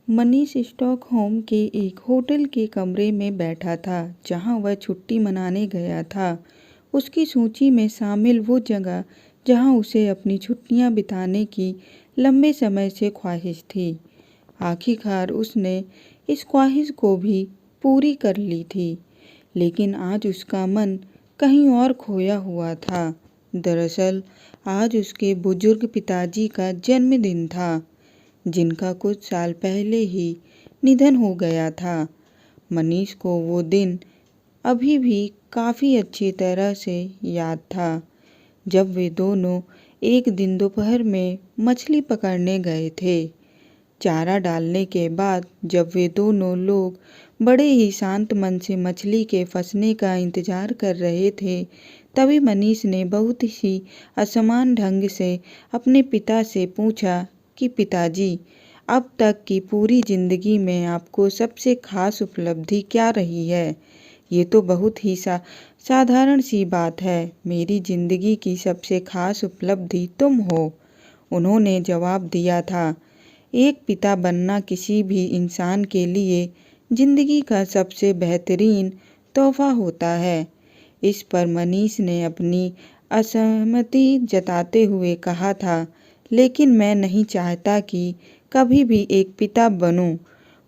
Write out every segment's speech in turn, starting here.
Manish Stockholm के एक hotel के कमरे में बैठा था जहां वह छुट्टी मनाने गया था। उसकी सूची में शामिल वो जगह जहां उसे अपनी छुट्टियां बिताने की लंबे समय से ख्वाहिश थी। आखिरकार उसने इस ख्वाहिश को भी पूरी कर ली थी, लेकिन आज उसका मन कहीं और खोया हुआ था। दरअसल आज उसके बुजुर्ग पिताजी का जन्मदिन था, जिनका कुछ साल पहले ही निधन हो गया था। मनीष को वो दिन अभी भी काफ़ी अच्छी तरह से याद था, जब वे दोनों एक दिन दोपहर में मछली पकड़ने गए थे। चारा डालने के बाद जब वे दोनों लोग बड़े ही शांत मन से मछली के फंसने का इंतजार कर रहे थे, तभी मनीष ने बहुत ही असमान ढंग से अपने पिता से पूछा कि पिताजी, अब तक की पूरी जिंदगी में आपको सबसे खास उपलब्धि क्या रही है? ये तो बहुत ही साधारण सी बात है। मेरी जिंदगी की सबसे खास उपलब्धि तुम हो, उन्होंने जवाब दिया था। एक पिता बनना किसी भी इंसान के लिए जिंदगी का सबसे बेहतरीन तोहफा होता है। इस पर मनीष ने अपनी असहमति जताते हुए कहा था, लेकिन मैं नहीं चाहता कि कभी भी एक पिता बनूं।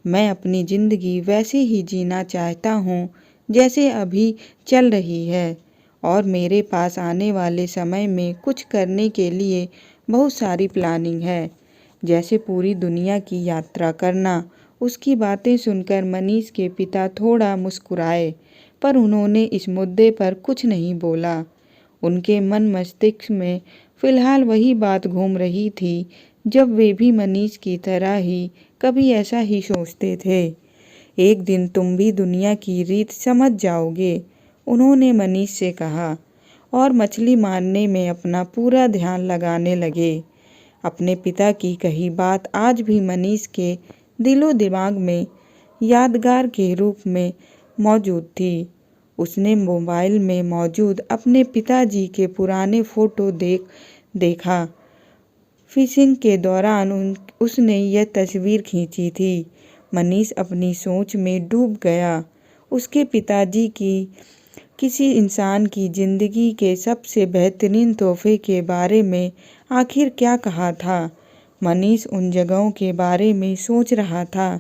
मैं अपनी ज़िंदगी वैसे ही जीना चाहता हूँ जैसे अभी चल रही है, और मेरे पास आने वाले समय में कुछ करने के लिए बहुत सारी प्लानिंग है, जैसे पूरी दुनिया की यात्रा करना। उसकी बातें सुनकर मनीष के पिता थोड़ा मुस्कुराए, पर उन्होंने इस मुद्दे पर कुछ नहीं बोला। उनके मन मस्तिष्क में फिलहाल वही बात घूम रही थी, जब वे भी मनीष की तरह ही कभी ऐसा ही सोचते थे। एक दिन तुम भी दुनिया की रीत समझ जाओगे, उन्होंने मनीष से कहा, और मछली मारने में अपना पूरा ध्यान लगाने लगे। अपने पिता की कही बात आज भी मनीष के दिलो दिमाग में यादगार के रूप में मौजूद थी। उसने मोबाइल में मौजूद अपने पिताजी के पुराने फ़ोटो देखा। फिशिंग के दौरान उसने यह तस्वीर खींची थी। मनीष अपनी सोच में डूब गया। उसके पिताजी की किसी इंसान की ज़िंदगी के सबसे बेहतरीन तोहफे के बारे में आखिर क्या कहा था। मनीष उन जगहों के बारे में सोच रहा था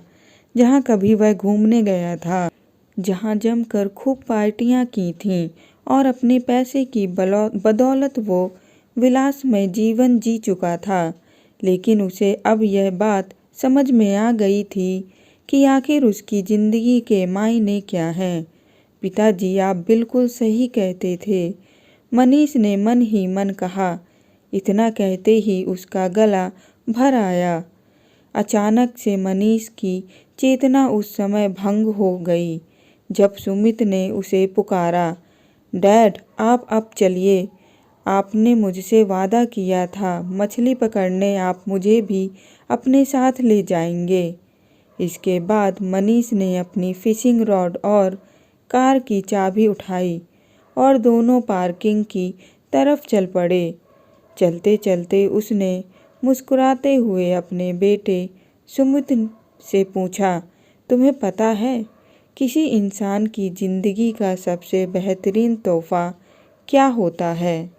जहां कभी वह घूमने गया था, जहां जमकर खूब पार्टियां की थीं, और अपने पैसे की बदौलत वो विलासमय जीवन जी चुका था। लेकिन उसे अब यह बात समझ में आ गई थी कि आखिर उसकी ज़िंदगी के मायने क्या हैं। पिताजी, आप बिल्कुल सही कहते थे, मनीष ने मन ही मन कहा। इतना कहते ही उसका गला भर आया। अचानक से मनीष की चेतना उस समय भंग हो गई जब सुमित ने उसे पुकारा, डैड, आप अब चलिए। आपने मुझसे वादा किया था मछली पकड़ने आप मुझे भी अपने साथ ले जाएंगे। इसके बाद मनीष ने अपनी फिशिंग रॉड और कार की चाबी उठाई और दोनों पार्किंग की तरफ चल पड़े। चलते चलते उसने मुस्कुराते हुए अपने बेटे सुमित से पूछा, तुम्हें पता है किसी इंसान की ज़िंदगी का सबसे बेहतरीन तोहफा क्या होता है?